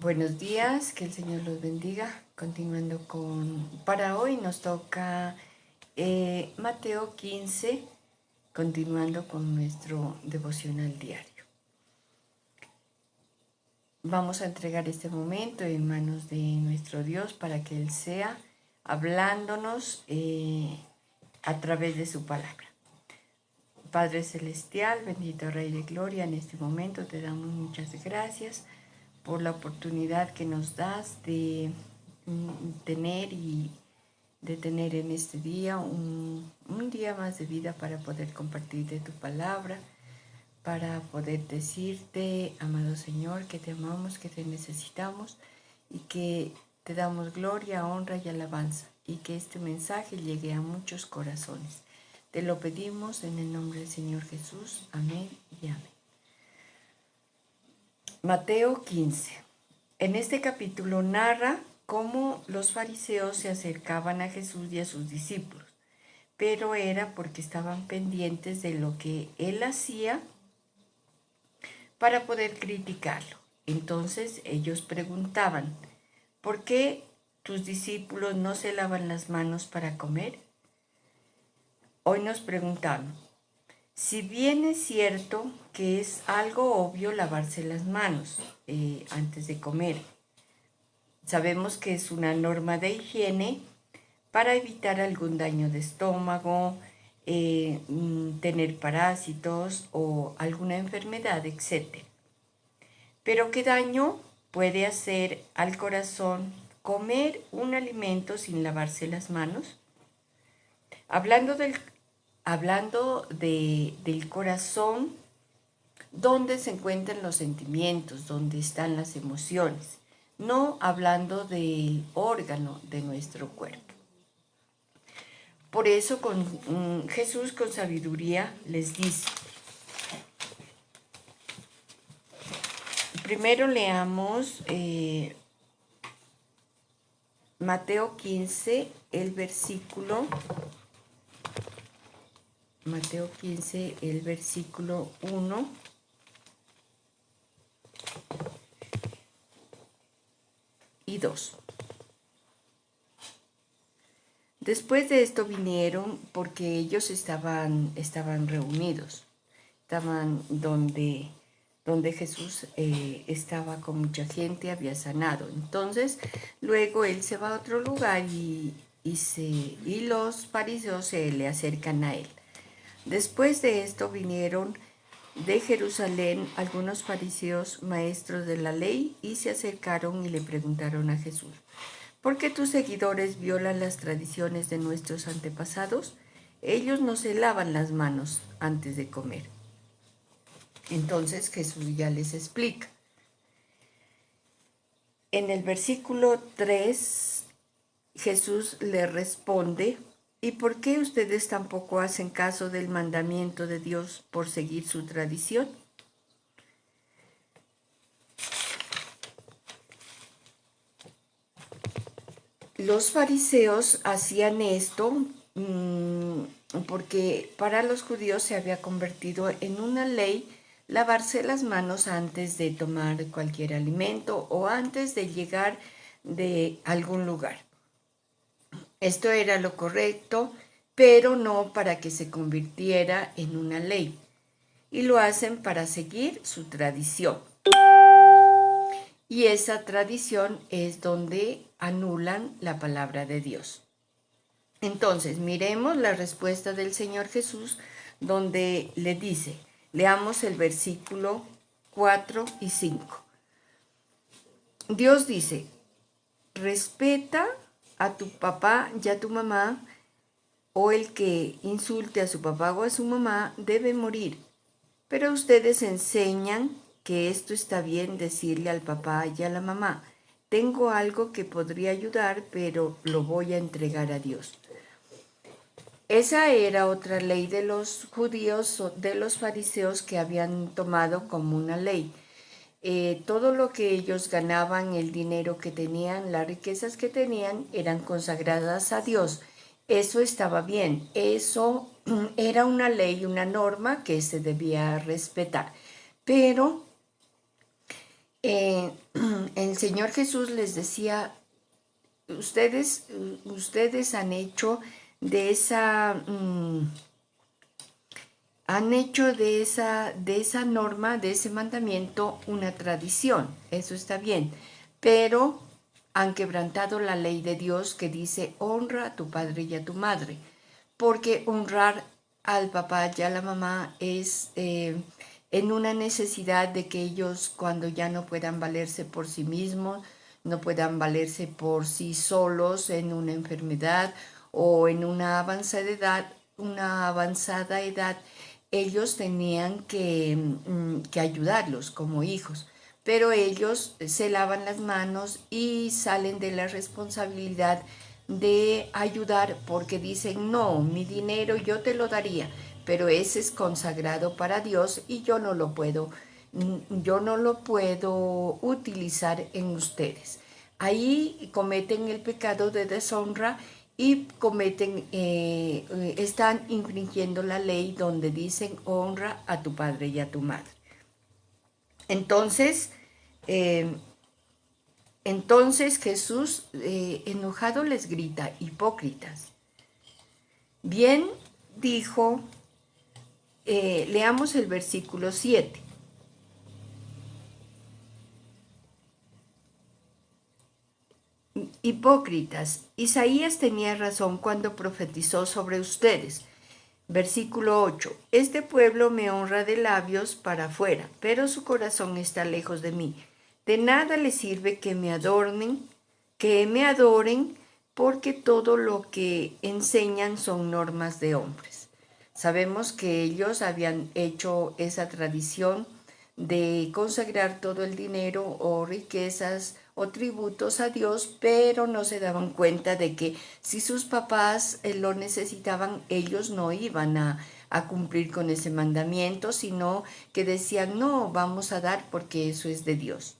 Buenos días, que el Señor los bendiga. Continuando para hoy nos toca Mateo 15, continuando con nuestro devocional diario. Vamos a entregar este momento en manos de nuestro Dios para que Él sea hablándonos a través de su palabra. Padre Celestial, bendito Rey de Gloria, en este momento te damos muchas gracias por la oportunidad que nos das de tener en este día un día más de vida para poder compartir de tu palabra, para poder decirte, amado Señor, que te amamos, que te necesitamos y que te damos gloria, honra y alabanza, y que este mensaje llegue a muchos corazones. Te lo pedimos en el nombre del Señor Jesús. Amén y amén. Mateo 15. En este capítulo narra cómo los fariseos se acercaban a Jesús y a sus discípulos, pero era porque estaban pendientes de lo que él hacía para poder criticarlo. Entonces ellos preguntaban, ¿por qué tus discípulos no se lavan las manos para comer? Hoy nos preguntamos, si bien es cierto que es algo obvio lavarse las manos antes de comer, sabemos que es una norma de higiene para evitar algún daño de estómago, tener parásitos o alguna enfermedad, etc. Pero ¿qué daño puede hacer al corazón comer un alimento sin lavarse las manos? Hablando del corazón, ¿dónde se encuentran los sentimientos? ¿Dónde están las emociones? No hablando del órgano de nuestro cuerpo. Por eso Jesús con sabiduría les dice. Primero leamos Mateo 15, el versículo 1 y 2. Después de esto vinieron porque ellos estaban reunidos, estaban donde Jesús estaba con mucha gente, había sanado. Entonces, luego él se va a otro lugar y los fariseos se le acercan a él. Después de esto vinieron de Jerusalén algunos fariseos maestros de la ley y se acercaron y le preguntaron a Jesús, ¿por qué tus seguidores violan las tradiciones de nuestros antepasados? Ellos no se lavan las manos antes de comer. Entonces Jesús ya les explica. En el versículo 3, Jesús le responde, ¿y por qué ustedes tampoco hacen caso del mandamiento de Dios por seguir su tradición? Los fariseos hacían esto porque para los judíos se había convertido en una ley lavarse las manos antes de tomar cualquier alimento o antes de llegar de algún lugar. Esto era lo correcto, pero no para que se convirtiera en una ley. Y lo hacen para seguir su tradición. Y esa tradición es donde anulan la palabra de Dios. Entonces, miremos la respuesta del Señor Jesús, donde le dice, leamos el versículo 4 y 5. Dios dice, respeta a tu papá y a tu mamá, o el que insulte a su papá o a su mamá debe morir. Pero ustedes enseñan que esto está bien decirle al papá y a la mamá, tengo algo que podría ayudar, pero lo voy a entregar a Dios. Esa era otra ley de los judíos, de los fariseos, que habían tomado como una ley. Todo lo que ellos ganaban, el dinero que tenían, las riquezas que tenían, eran consagradas a Dios. Eso estaba bien, eso era una ley, una norma que se debía respetar. Pero en el Señor Jesús les decía, ustedes han hecho de esa... han hecho de esa norma, de ese mandamiento, una tradición. Eso está bien. Pero han quebrantado la ley de Dios que dice, honra a tu padre y a tu madre. Porque honrar al papá y a la mamá es en una necesidad de que ellos, cuando ya no puedan valerse por sí mismos, no puedan valerse por sí solos en una enfermedad o en una avanzada edad, ellos tenían que ayudarlos como hijos, pero ellos se lavan las manos y salen de la responsabilidad de ayudar porque dicen, no, mi dinero yo te lo daría, pero ese es consagrado para Dios y yo no lo puedo utilizar en ustedes. Ahí cometen el pecado de deshonra y están infringiendo la ley donde dicen honra a tu padre y a tu madre. Entonces Jesús enojado les grita, hipócritas. Bien dijo, leamos el versículo 7. Hipócritas, Isaías tenía razón cuando profetizó sobre ustedes. Versículo 8. Este pueblo me honra de labios para afuera, pero su corazón está lejos de mí. De nada les sirve que me adoren, porque todo lo que enseñan son normas de hombres. Sabemos que ellos habían hecho esa tradición de consagrar todo el dinero o riquezas o tributos a Dios, pero no se daban cuenta de que si sus papás lo necesitaban, ellos no iban a cumplir con ese mandamiento, sino que decían, no, vamos a dar porque eso es de Dios.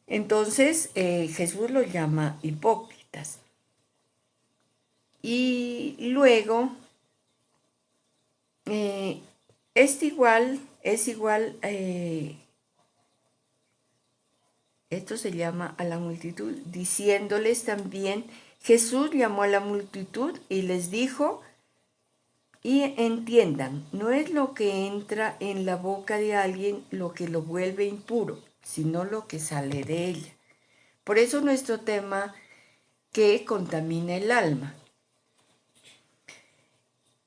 Entonces Jesús los llama hipócritas. Y luego es igual, esto se llama a la multitud, diciéndoles también, Jesús llamó a la multitud y les dijo, y entiendan, no es lo que entra en la boca de alguien lo que lo vuelve impuro, sino lo que sale de ella. Por eso nuestro tema, que contamina el alma.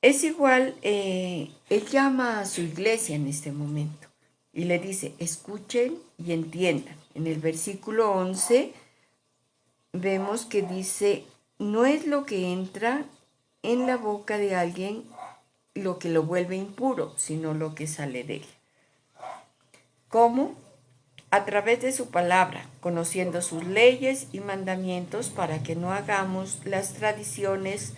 Es igual, él llama a su iglesia en este momento y le dice, escuchen y entiendan. En el versículo 11 vemos que dice, no es lo que entra en la boca de alguien lo que lo vuelve impuro, sino lo que sale de él. ¿Cómo? A través de su palabra, conociendo sus leyes y mandamientos para que no hagamos las tradiciones,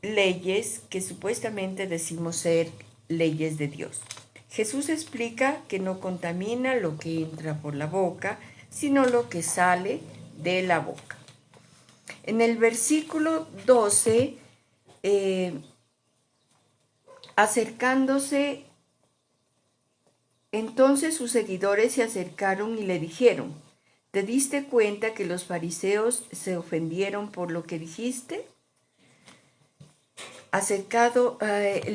leyes que supuestamente decimos ser leyes de Dios. Jesús explica que no contamina lo que entra por la boca, sino lo que sale de la boca. En el versículo 12, acercándose, entonces sus seguidores se acercaron y le dijeron, ¿te diste cuenta que los fariseos se ofendieron por lo que dijiste?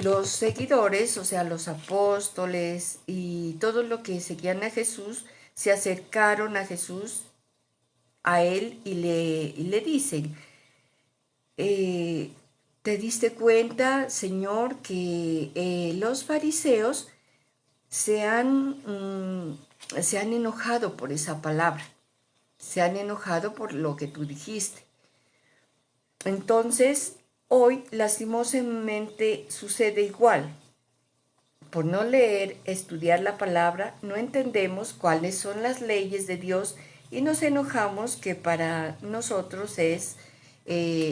Los seguidores, o sea, los apóstoles y todos los que seguían a Jesús, se acercaron a Jesús, a él, y le dicen, ¿te diste cuenta, Señor, que los fariseos se han enojado por esa palabra? Se han enojado por lo que tú dijiste. Entonces, hoy, lastimosamente, sucede igual. Por no leer, estudiar la palabra, no entendemos cuáles son las leyes de Dios y nos enojamos que para nosotros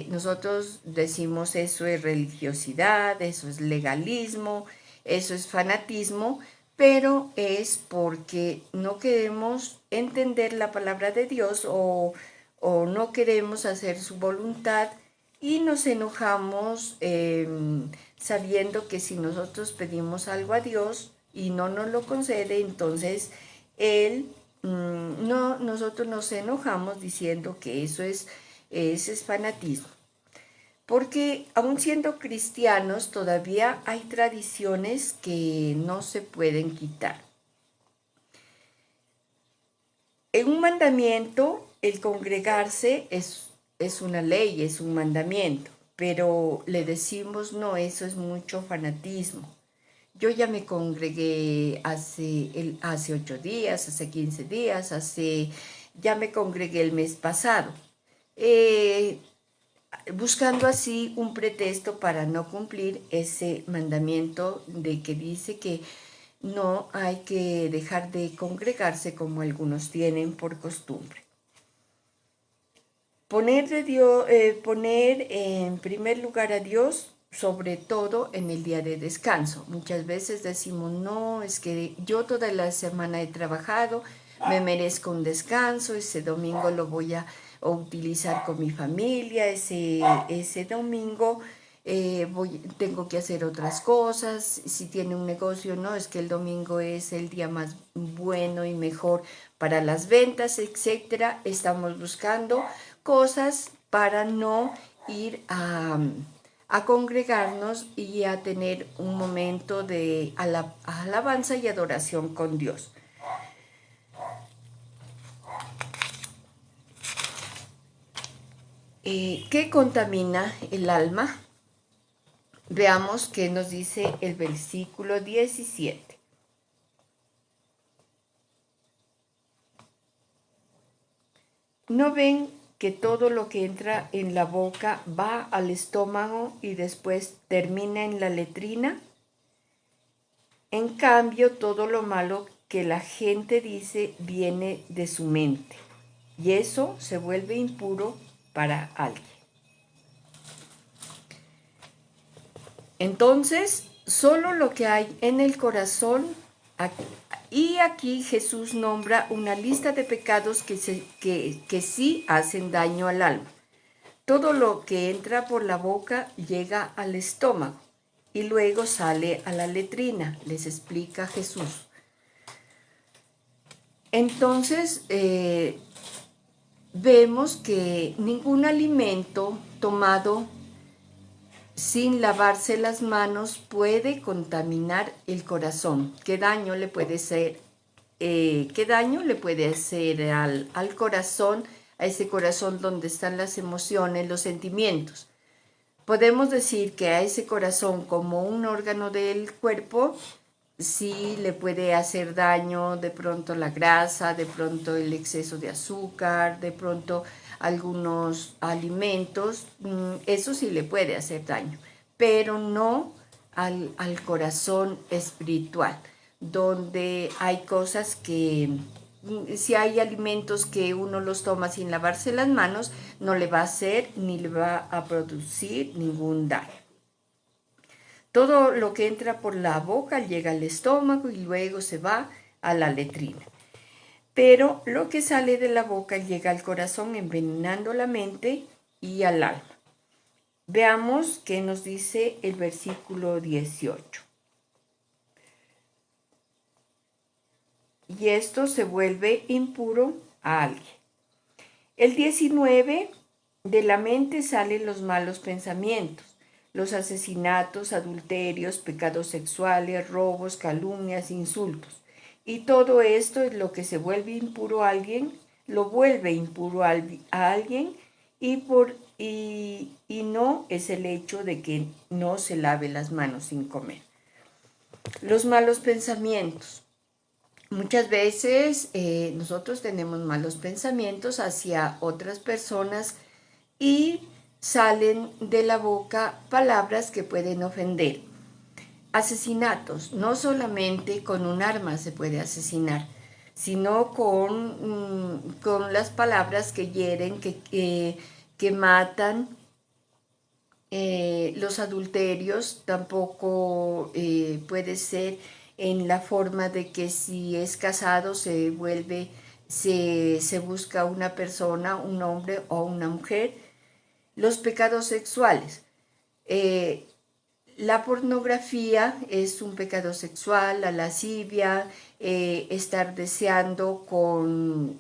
nosotros decimos eso es religiosidad, eso es legalismo, eso es fanatismo, pero es porque no queremos entender la palabra de Dios o no queremos hacer su voluntad y nos enojamos sabiendo que si nosotros pedimos algo a Dios y no nos lo concede, entonces Él no, nosotros nos enojamos diciendo que ese es fanatismo. Porque aun siendo cristianos, todavía hay tradiciones que no se pueden quitar. En un mandamiento, el congregarse es una ley, es un mandamiento, pero le decimos, no, eso es mucho fanatismo. Yo ya me congregué hace 8 días, hace 15 días, ya me congregué el mes pasado. Buscando así un pretexto para no cumplir ese mandamiento de que dice que no hay que dejar de congregarse como algunos tienen por costumbre. Poner en primer lugar a Dios, sobre todo en el día de descanso. Muchas veces decimos, no, es que yo toda la semana he trabajado, me merezco un descanso, ese domingo lo voy a utilizar con mi familia, ese domingo tengo que hacer otras cosas, si tiene un negocio, no, es que el domingo es el día más bueno y mejor para las ventas, etcétera. Estamos buscando cosas para no ir a congregarnos y a tener un momento de alabanza y adoración con Dios. ¿Qué contamina el alma? Veamos qué nos dice el versículo 17. ¿No ven que todo lo que entra en la boca va al estómago y después termina en la letrina? En cambio, todo lo malo que la gente dice viene de su mente, y eso se vuelve impuro para alguien. Entonces, solo lo que hay en el corazón, y aquí Jesús nombra una lista de pecados que sí hacen daño al alma. Todo lo que entra por la boca llega al estómago y luego sale a la letrina, les explica Jesús. Entonces, vemos que ningún alimento tomado sin lavarse las manos puede contaminar el corazón. ¿Qué daño le puede hacer? ¿Qué daño le puede hacer al corazón, a ese corazón donde están las emociones, los sentimientos? Podemos decir que a ese corazón, como un órgano del cuerpo, sí le puede hacer daño de pronto la grasa, de pronto el exceso de azúcar, de pronto algunos alimentos, eso sí le puede hacer daño, pero no al corazón espiritual, donde hay cosas que, si hay alimentos que uno los toma sin lavarse las manos, no le va a hacer ni le va a producir ningún daño. Todo lo que entra por la boca llega al estómago y luego se va a la letrina. Pero lo que sale de la boca llega al corazón envenenando la mente y al alma. Veamos qué nos dice el versículo 18. Y esto se vuelve impuro a alguien. El 19, de la mente salen los malos pensamientos, los asesinatos, adulterios, pecados sexuales, robos, calumnias, insultos. Y todo esto es lo que se vuelve impuro a alguien, lo vuelve impuro a alguien y no es el hecho de que no se lave las manos sin comer. Los malos pensamientos. Muchas veces nosotros tenemos malos pensamientos hacia otras personas y salen de la boca palabras que pueden ofender. Asesinatos, no solamente con un arma se puede asesinar, sino con las palabras que hieren, que matan. Los adulterios tampoco puede ser en la forma de que si es casado se busca una persona, un hombre o una mujer. Los pecados sexuales. La pornografía es un pecado sexual, la lascivia, estar deseando con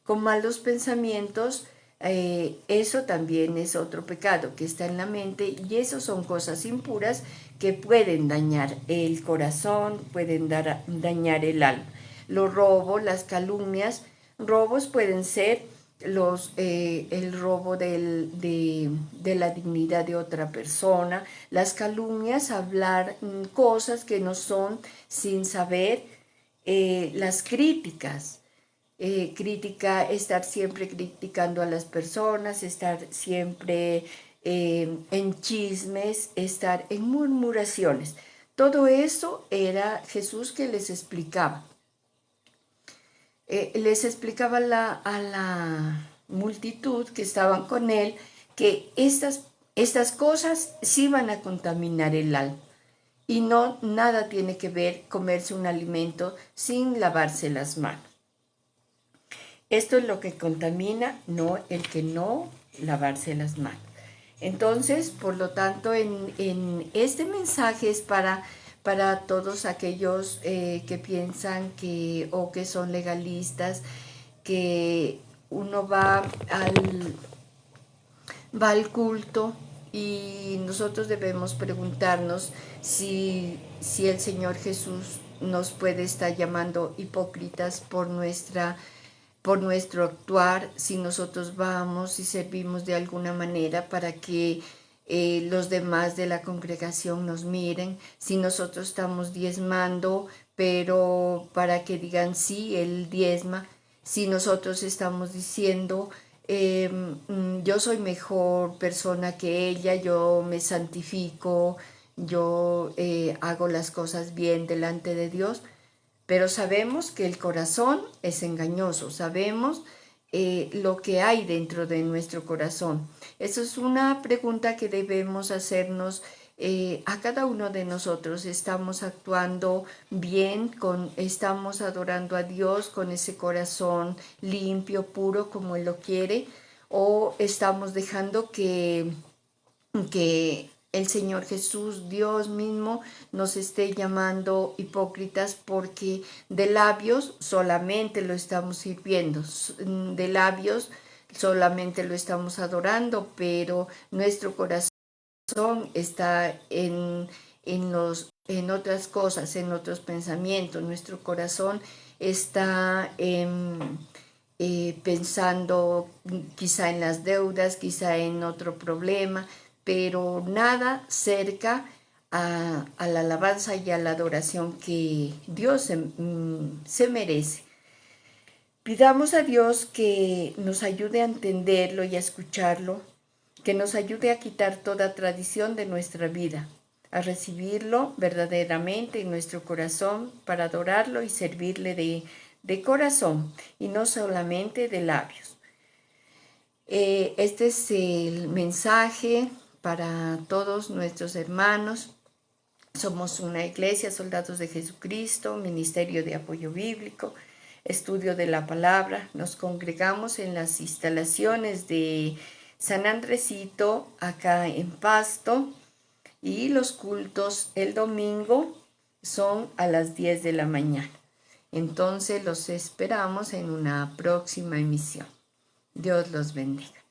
malos pensamientos, eso también es otro pecado que está en la mente, y eso son cosas impuras que pueden dañar el corazón, pueden dañar el alma. Los robos, las calumnias, robos pueden ser el robo de la dignidad de otra persona, las calumnias, hablar cosas que no son sin saber, las críticas, estar siempre criticando a las personas, estar siempre en chismes, estar en murmuraciones. Todo eso era Jesús que les explicaba. Les explicaba a la multitud que estaban con él que estas cosas sí van a contaminar el alma. Y no, nada tiene que ver comerse un alimento sin lavarse las manos. Esto es lo que contamina, no el que no lavarse las manos. Entonces, por lo tanto, en este mensaje es para todos aquellos que piensan o que son legalistas, que uno va al culto y nosotros debemos preguntarnos si el Señor Jesús nos puede estar llamando hipócritas por nuestro actuar, si nosotros vamos y servimos de alguna manera para que los demás de la congregación nos miren, si nosotros estamos diezmando, pero para que digan sí, él diezma, si nosotros estamos diciendo yo soy mejor persona que ella, yo me santifico, yo hago las cosas bien delante de Dios, pero sabemos que el corazón es engañoso, sabemos lo que hay dentro de nuestro corazón. Esa es una pregunta que debemos hacernos a cada uno de nosotros. ¿Estamos actuando bien? ¿Estamos adorando a Dios con ese corazón limpio, puro, como Él lo quiere? ¿O estamos dejando que el Señor Jesús, Dios mismo, nos esté llamando hipócritas porque de labios solamente lo estamos sirviendo, de labios solamente lo estamos adorando, pero nuestro corazón está en otras cosas, en otros pensamientos, nuestro corazón está pensando quizá en las deudas, quizá en otro problema, pero nada cerca a la alabanza y a la adoración que Dios se merece. Pidamos a Dios que nos ayude a entenderlo y a escucharlo, que nos ayude a quitar toda tradición de nuestra vida, a recibirlo verdaderamente en nuestro corazón para adorarlo y servirle de corazón y no solamente de labios. Este es el mensaje para todos nuestros hermanos. Somos una iglesia, Soldados de Jesucristo, Ministerio de Apoyo Bíblico, Estudio de la Palabra. Nos congregamos en las instalaciones de San Andresito, acá en Pasto, y los cultos el domingo son a las 10 de la mañana. Entonces los esperamos en una próxima emisión. Dios los bendiga.